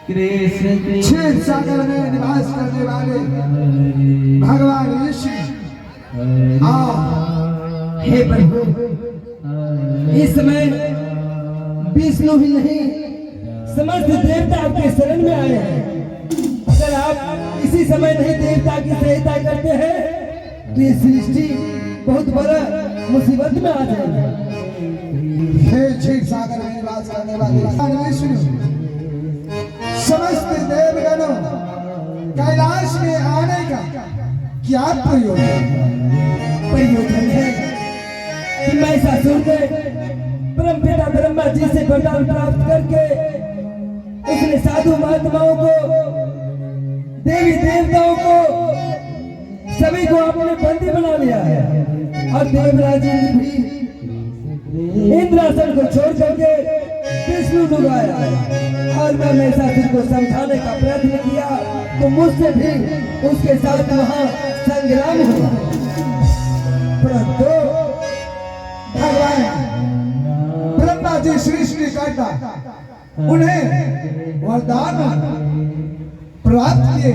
क्षीर सागर में निवास करने वाले भगवान ऋषि हे प्रभु, इस समय विष्णु ही नहीं समस्त देवता आपके शरण में आए हैं। अगर आप इसी समय नहीं देवता की सहायता करते हैं तो ये सृष्टि बहुत बड़ा मुसीबत में आ जाएगी। हे क्षीर सागर में निवास करने वाले भगवान विष्णु, समस्त देवगणों कैलाश में आने का क्या प्रयोजन है कि महिषासुर ने परमपिता ब्रह्मा जी से वरदान प्राप्त करके उसने साधु महात्माओं को, देवी देवताओं को, सभी को अपने बंदी बना लिया है और देवराज इंद्र भी इंद्रासन को छोड़ करके विष्णु को गाया। और मैं महिषासुर को समझाने का प्रयत्न किया तो मुझसे भी उसके साथ वहां संग्राम हुआ, परंतु भगवान ब्रह्मा जी सृष्टि करता उन्हें वरदान प्राप्त किए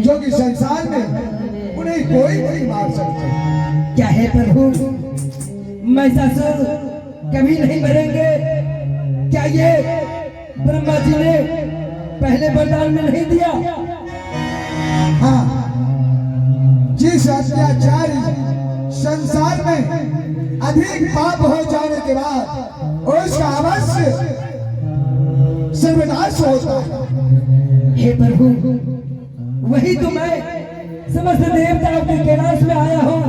जो कि संसार में उन्हें कोई नहीं मार सकता। क्या है प्रभु, महिषासुर कभी नहीं मरेंगे? क्या ये ब्रह्मा जी ने पहले वरदान में नहीं दिया? हाँ, जिस अत्याचारी संसार में अधिक पाप हो जाने के बाद उसका अवश्य सर्वनाश होता है। हे प्रभु, वही तो मैं समस्त देवताओं के कैलाश में आया हूँ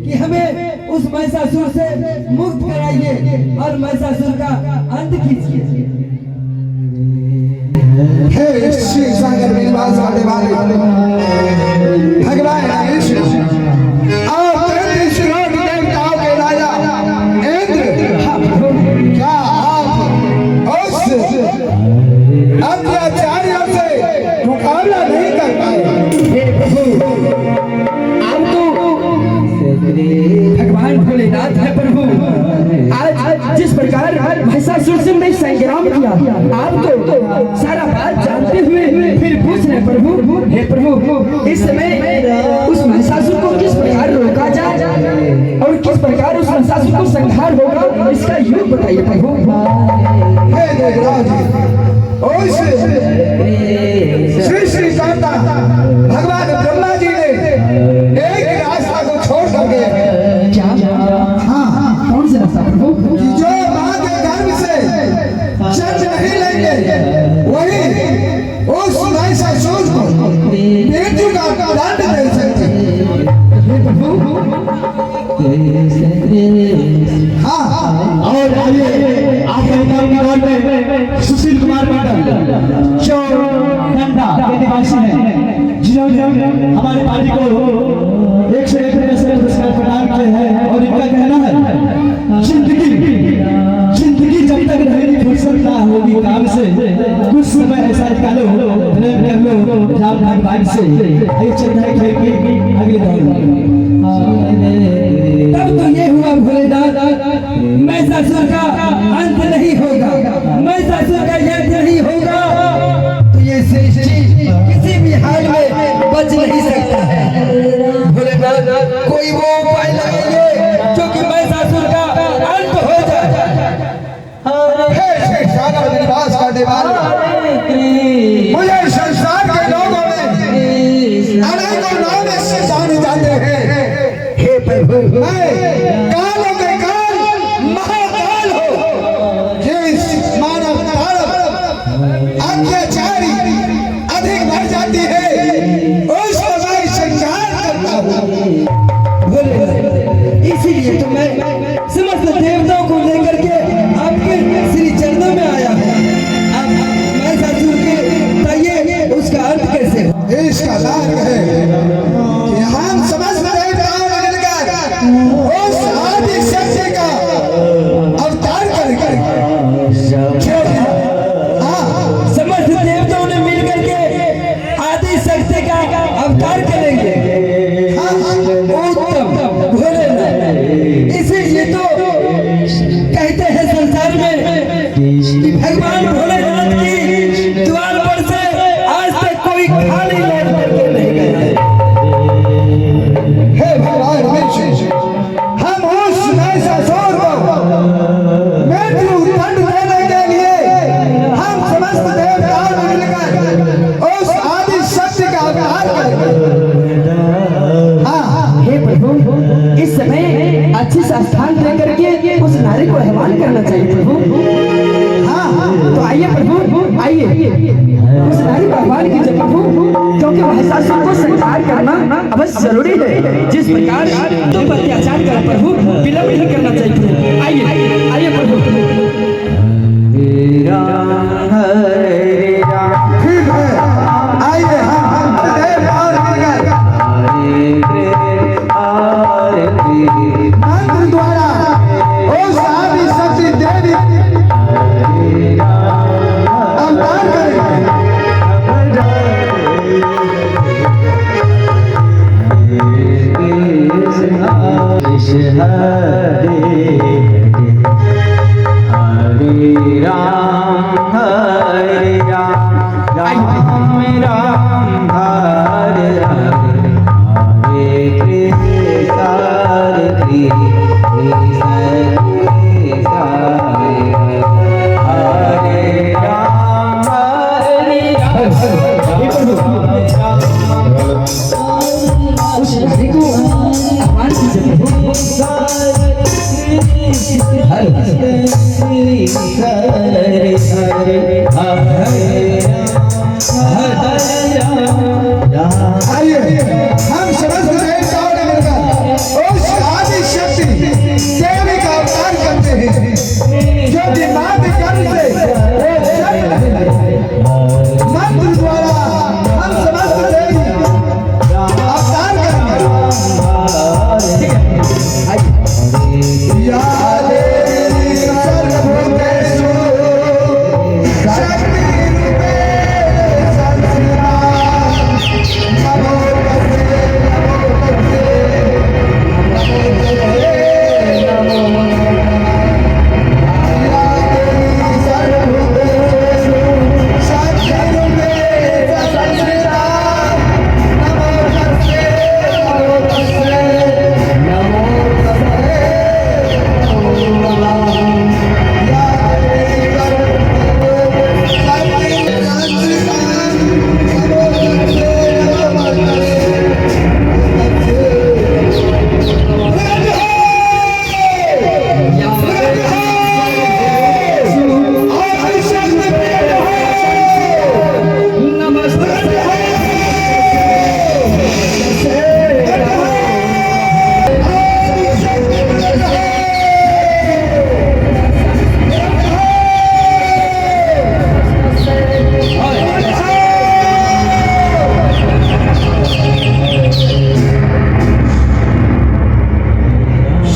कि हमें उस महिषासुर से मुक्त कराइए और महिषासुर का अंत कीजिए। हे क्षीर सागर में निवास करने वाले भगवान विष्णु, आप देवताओं के राजा इंद्र, क्या आप उस अत्याचारियों से मुकाबला नहीं कर पाए? आप तो भगवान भोलेनाथ है प्रभु। आज जिस प्रकार महिषासुर से मैं संग्राम किया, आप तो सारा बात जानते हुए फिर पूछ रहे प्रभु। हे प्रभु, इस समय उस महिषासुर को किस प्रकार रोका जाए और किस प्रकार उस महिषासुर को संहार होगा, इसका योग बताइए प्रभु। हे देवराज, उस सृष्टि करता भगवान ब्रह्मा जी ने एक रास्ता को छोड़ करके, क्या? हाँ, कौन सा रास्ता प्रभु? कि जो मां के गर्भ से जन्म नहीं लेंगे वही उस महिषासुर को मृत्यु का दंड दे सकते। हाँ, और आइए आपके नाम में सुशील कुमार पाठक जो डंडा के निवासी हैं, जिन्होंने हमारे पार्टी को 101 पुरस्कार प्रदान किए हैं। और इनका कहना है जिंदगी जब तक रहेगी फुर्सत ना होगी काम से, कुछ समय ऐसा निकालो राम भाग से। आइए चलता है खेल की अगले दौर में। तब तो ये हुआ भोलेनाथ, महिषासुर का अंत नहीं होगा, महिषासुर का यज्ञ नहीं होगा तो ये सृष्टि किसी भी हाल में बच नहीं सकता है। भोलेनाथ, कोई वो उपाय लगाइए जो कि महिषासुर का अंत हो जाए। हे क्षीर सागर में निवास करने वाले, मुझे संसार के लोगों में अनेकों नाम से जाने जाते हैं। हे प्रभु, कालों के काल महाकाल हो, जिस मानव अत्याचारी अधिक बढ़ जाती है उसको मैं संहार करता हूँ। इसीलिए तो मैं समस्त देवताओं को लेकर के आपके श्री चरणों में आया हूँ। आप उस नारी भगवान की जगह हो, क्योंकि महिषासुर को संहार करना अवश्य जरूरी है। जिस प्रकार तुम पर अत्याचार कर प्रभु, विलंब नहीं करना चाहिए प्रभु। आइए आइए प्रभु। ठीक है, आइए हम देव और देवगण मंत्र द्वारा उस आदि शक्ति देवी अवतार करेंगे। हरे राम हरे राम राम राम हरे हरे हरे कृष्ण हरे कृष्ण हरे राम हरे उस नारी को भगवान की जगह हो। आइए हम समस्त देवताओं ने मिलकर उस आदि शक्ति देवी का अवतार करते हैं, जो दिमाग कर्म से मंत्र द्वारा हम समस्त देवी अवतार करेंगे। या देवी सर्वभूतेषु शक्तिरूपेण संस्थिता नमो तस्मै नमो या देवी सर्वभूतेषु शक्तिरूपेण संस्थिता नमो तस्मै नमो तस्मै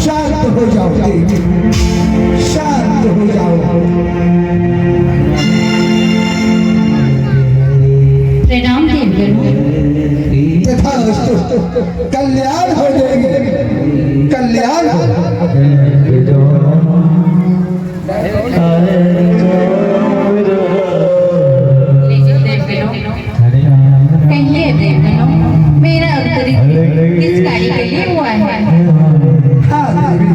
शांत हो जाओ देवी, शांत हो जाओ। प्रणाम देवगण। तथास्तु, कल्याण हो जाएंगे, कल्याण हो। कहिए देवगणों, मेरा अवतरित किस कार्य के लिए हुआ है? हाँ देवी,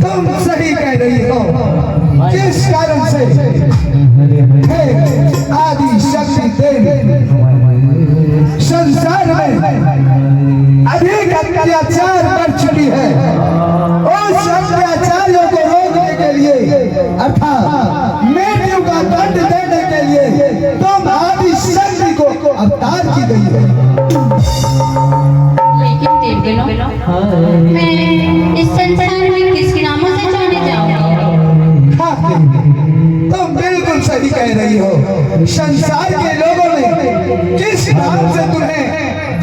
तुम सही कह रही हो। किस कारण से हे आदि शक्ति देवी संसार में अधिक अत्याचार कर चुकी है। उस अत्याचारियों को रोकने के लिए अर्थात मृत्यु का दंड देने के लिए तुम आदि शक्ति को अवतार की गई है। लेकिन देवगणों, मैं इस संसार में किस नामों से जाने जाऊंगी? हाँ देवी, तुम बिल्कुल सही कह रही हो। संसार के लोगों ने किस नाम से तुम्हें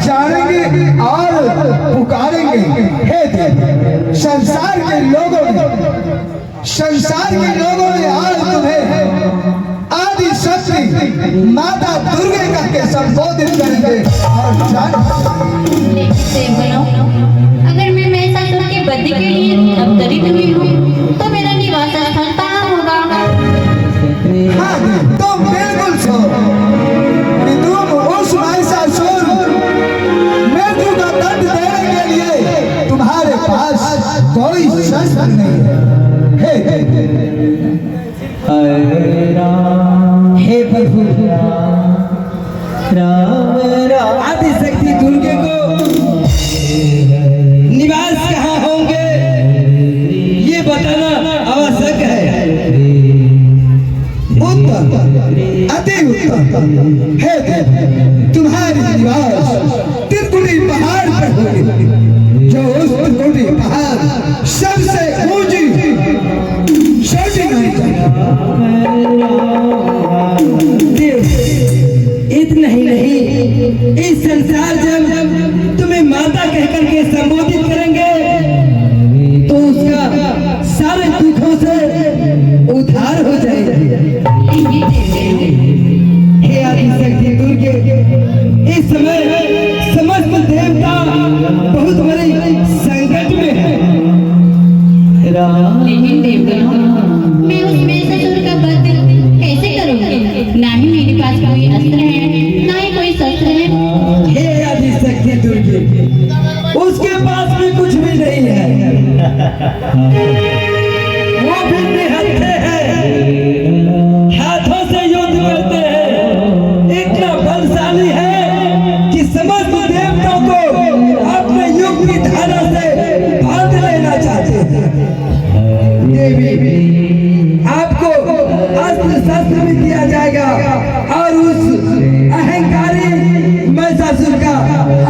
जानेंगे और पुकारेंगे। हे देवी, संसार के लोगों ने आज तुम्हें आदि शक्ति माता दुर्गे करके संबोधित करेंगे और लेकिन देवगणों, अगर मैं महिषासुर के वध के लिए अवतरित हुई हूँ, तो मेरा निवास स्थान कहाँ होगा? हाँ देवी, तुम बिल्कुल सो कि तुम उस महिषासुर मृत्यु का दंड देने के लिए तुम्हारे पास कोई शस्त्र नहीं है। हे प्रभु, आदि शक्ति दुर्गे को निवास कहाँ होंगे ये अति उत्तम। हे देव, तुम्हारी निवास त्रिकुटी पहाड़ पर होगी, जो उस त्रिकुटी पहाड़ सबसे ऊंची छोटी नहीं। इतना ही नहीं, इस संसार जब तुम्हें माता कहकर के संबोधित करेंगे तो उसका सारे दुखों से उद्धार हो जाएगा। हे आदिशक्ति दुर्गे, इस समय समस्त देवता बहुत बड़े संकट में है। लेकिन देवगणों, मैं उस महिषासुर का वध कैसे करूंगी? ना ही मेरे पास कोई अस्त्र है, ना ही कोई शस्त्र है। हे आदिशक्ति दुर्गे, उसके पास भी कुछ भी नहीं है, वो भी निहत्थे हैं, हाथों से युद्ध करते हैं, इतना बलशाली है कि समस्त देवताओं को अपने युग की धारा से बांध लेना चाहते हैं। देवी, आपको अस्त्र शस्त्र भी दिया जाएगा और उस अहंकारी महिषासुर का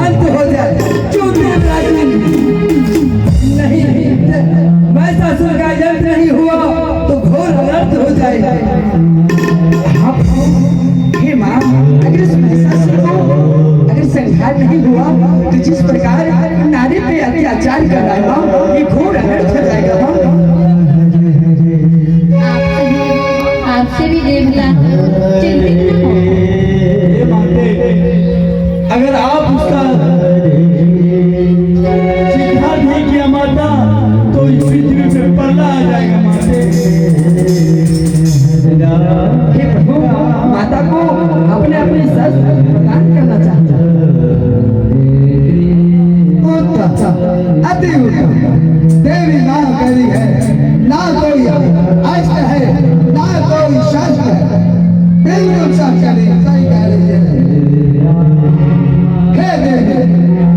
अंत हो जाए। जो नहीं, महिषासुर का अंत नहीं हुआ तो घोर अनर्थ हो जाएगा। हे माँ, अगर इस महिषासुर को अगर संहार नहीं हुआ तो जिस प्रकार नारी पे अत्याचार कर रहा है माँ, ये घोर अनर्थ हो जाएगा माँ। आपसे भी देवता चिंतित न हो। अगर आप उसका स्वीकार नहीं किया माता तो इस पृथ्वी पे पर्दा आ जाएगा माते। हे प्रभु, माता को अपने अपने शस्त्र प्रदान करना चाहता है। अति उत्तम। देवी ना करी है, ना कोई अस्त्र है, ना कोई शास्त्र है, बिल्कुल सच कह सही कह रही है। हे देवी,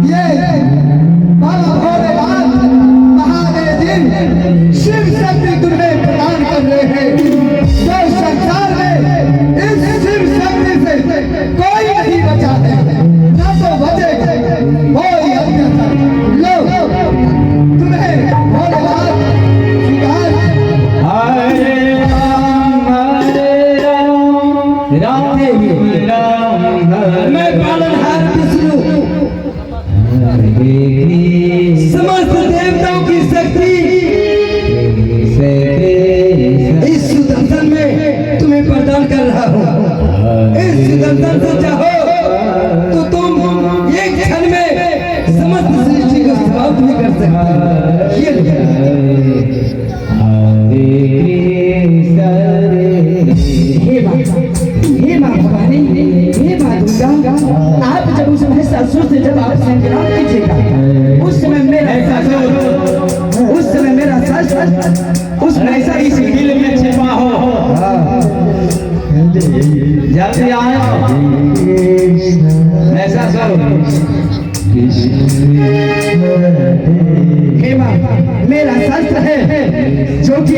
ये बाबा भोलेनाथ महादेव जी शिव शक्ति तुम्हें प्रदान कर रहे हैं, जो संसार में इस शिव शक्ति से कोई नहीं बचा है, न तो बचेगा कोई अत्याचार। लो, तुम्हें भोलेनाथ स्वीकार। मैं पालनहार विष्णु, समस्त देवताओं की शक्ति इस सुदर्शन में तुम्हें प्रदान कर रहा हूँ। इस सुदर्शन से चाहो तो तुम एक क्षण में समस्त सृष्टि को समाप्त भी कर सकते हो। ये हे माँ भवानी, हे माँ दुर्गा, आप जब उस महिषासुर से जब आप संग्राम कीजिएगा, उस समय मेरा शस्त्र उस महिषासुर इस दिल में छिपा हो। जल्दी आए महिषासुर। हे माँ, मेरा शस्त्र है जो कि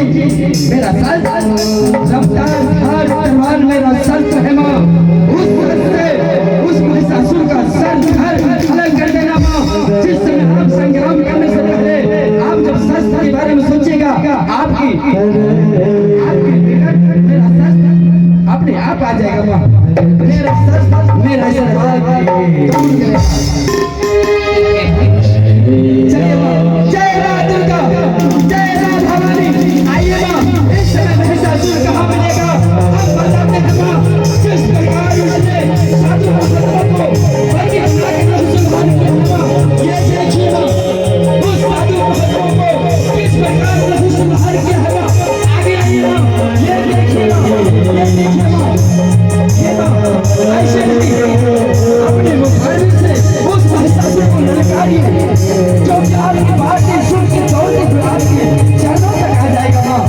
मेरा शस्त्र रफ्तार धार तलवार मेरा शस्त्र है माँ। उस महिषासुर का सर अलग कर देना माँ। जिस समय आप संग्राम करने से पहले आप जब शस्त्र के बारे में सोचिएगा, आपकी मेरा शस्त्र अपने आप आ जाएगा माँ। मेरा शस्त्र मेरा चलिए माँ। जय माँ दुर्गा, जय माँ भवानी। आइए माँ, इस समय महिषासुर कहाँ मिलेगा हम बताते हैं माँ। किस प्रकार उसने साधु भक्तों को बड़ी हत्या के नरसंहार किया माँ। ये देखिए माँ, उस साधु भक्तों को किस प्रकार नरसंहार किया है माँ। आगे आइए माँ, ये देखिए माँ, ये देखिए माँ, ये माँ ऐसे नहीं अपने मुखारी से उस महिषासुर को ललकारिए, जो कि आपकी बात की सुन के दौड़ते हुए आपके चरणों तक आ जाएगा माँ।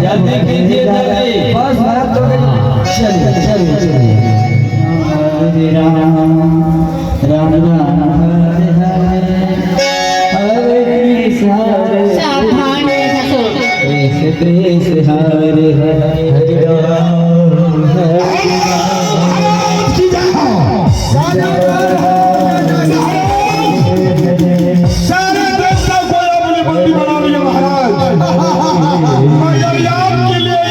जल्दी कीजिए जल्दी। बस महाराज तो चलिए चलिए चलिए। हरे राम राम राम हरे हरे हरे कृष्ण सावधान महसासुर। कृष्ण कृष्ण हरे हरे हरे राम हरे सारे देवता को अपनी बंदी बना लिया महाराज। मगर आपके लिए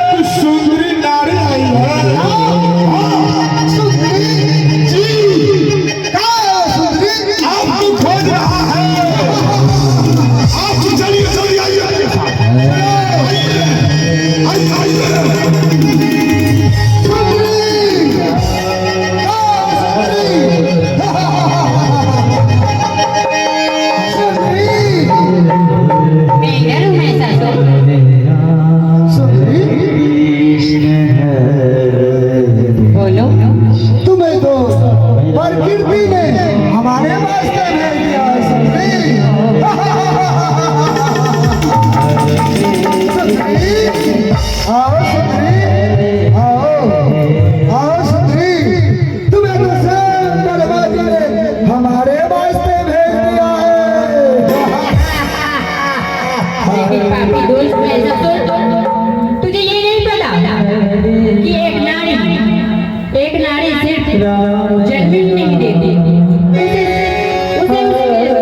एक सुंदरी नारी आई है। सुंदरी जी कहाँ है सुंदरी? आपको खोज रहा है। आप चलिए चलिए आइए आइए मैं इधर हूँ महसासुर। बोलो। तुम्हें तो प्रकृति ने हमारे वास्ते भेज दिया है सुंदरी। सुंदरी आओ सुंदरी आओ सुंदरी। तुम्हें तो सब दरवाजे ने हमारे वास्ते भेज दिया है। लेकिन पापी दोस्त महसासुर, तुझे ये नहीं पता कि एक नारी सिर्फ जन्म ही नहीं देती, उसे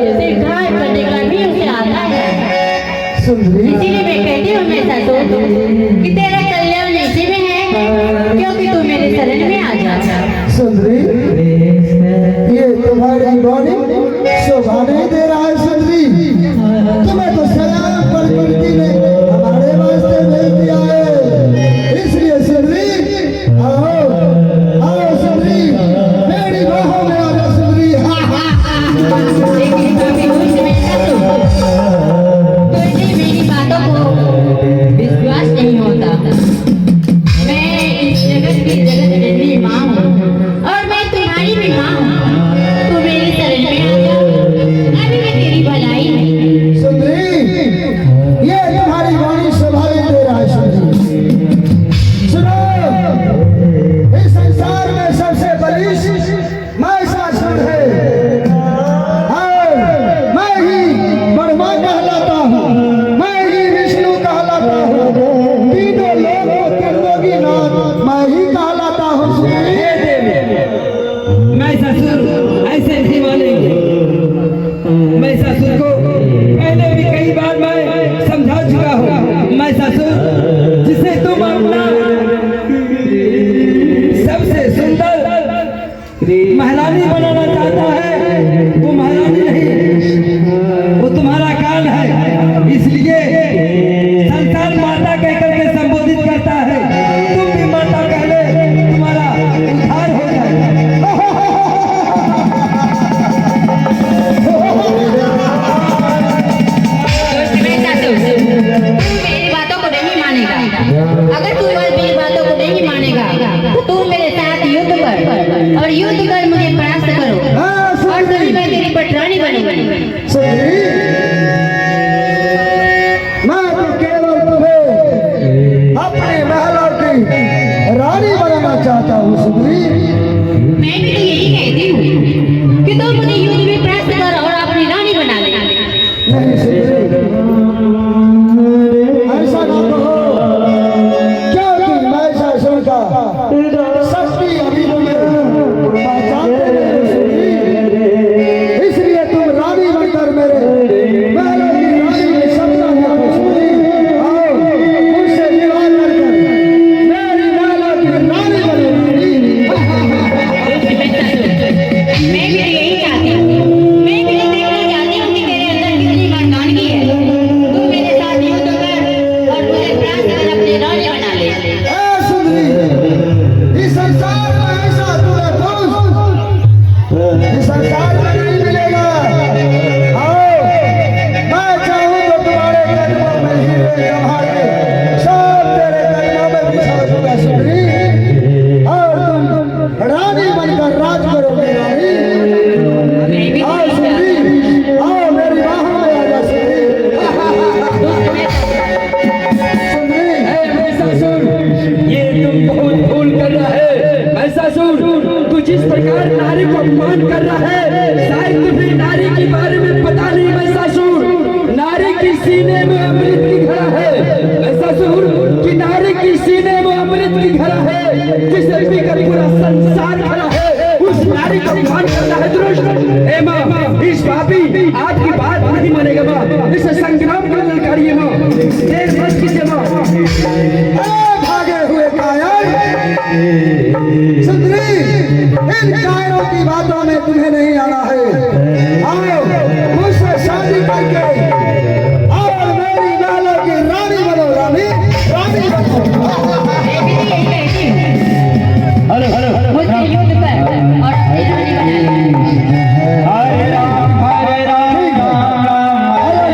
उसे घाट करने का भी उसे आता है। सुंदरी इसीलिए मैं कहती हूँ महसासुर कि तेरा कल्याण इसी में है, क्योंकि तू मेरे शरण में आ जा। सुंदरी ये तुम्हारी बॉडी शोभा नहीं दे रहा है सुंदरी। तुम्हें तो स्वयं प्रकृति ने हमारे वास्ते भेज दिया है। इसलिए सुंदरी आओ सुंदरी मेरी बाहों में आ जा सुंदरी। लेकिन पापी दोस्त महसासुर, तुझे मेरी बातों को विश्वास नहीं होता। मैं इस जगत की जगत जननी माँ हूँ और मैं तुम्हारी महिषासुर, तू जिस प्रकार नारी को अपमान कर रहा है, शायद तुझे नारी के बारे में पता नहीं महिषासुर। नारी की सीने में अमृत की घड़ा है महिषासुर, कि नारी की सीने में अमृत की घड़ा है, जिसे पीकर पूरा संसार खड़ा है, उस नारी को अपमान करता है दुष्ट। ए माँ, इस पापी आपकी बात नहीं मानेगा माँ, इसे संग्राम कर ललकारिए माँ, देर मत कीजिए माँ। भागे हुए कायर सुंदरी, इन कायरों की बातों में तुम्हें नहीं आना है। आओ मुझसे शादी करके और मेरी गालों की रानी बनो, रानी रानी बनो। हेलो हेलो मुझे युद्ध पर और अपनी रानी बना लिया। हरे राम हरे राम हरे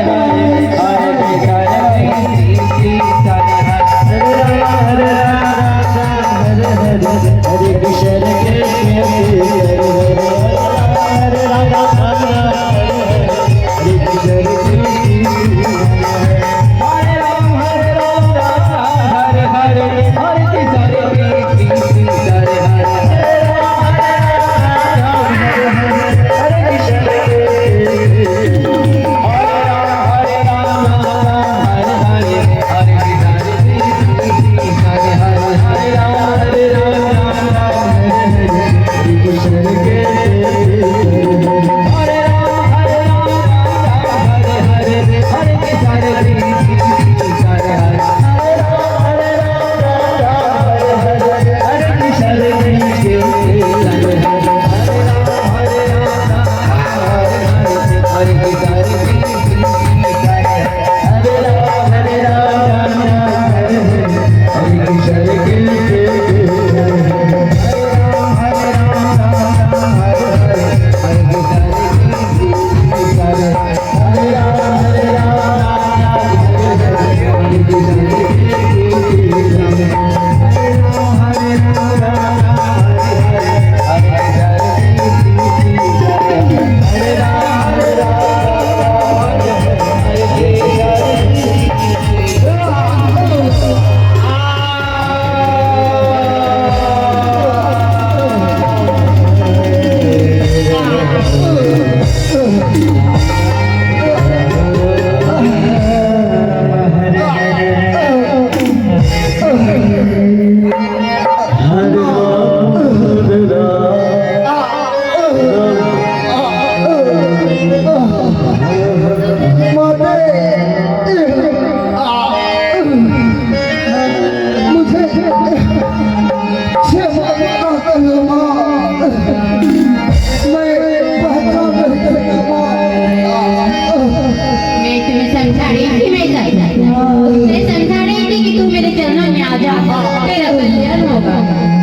कृष्ण समझा रही थी कि तू मेरे चरणों में आ जा, तेरा कल्याण होगा।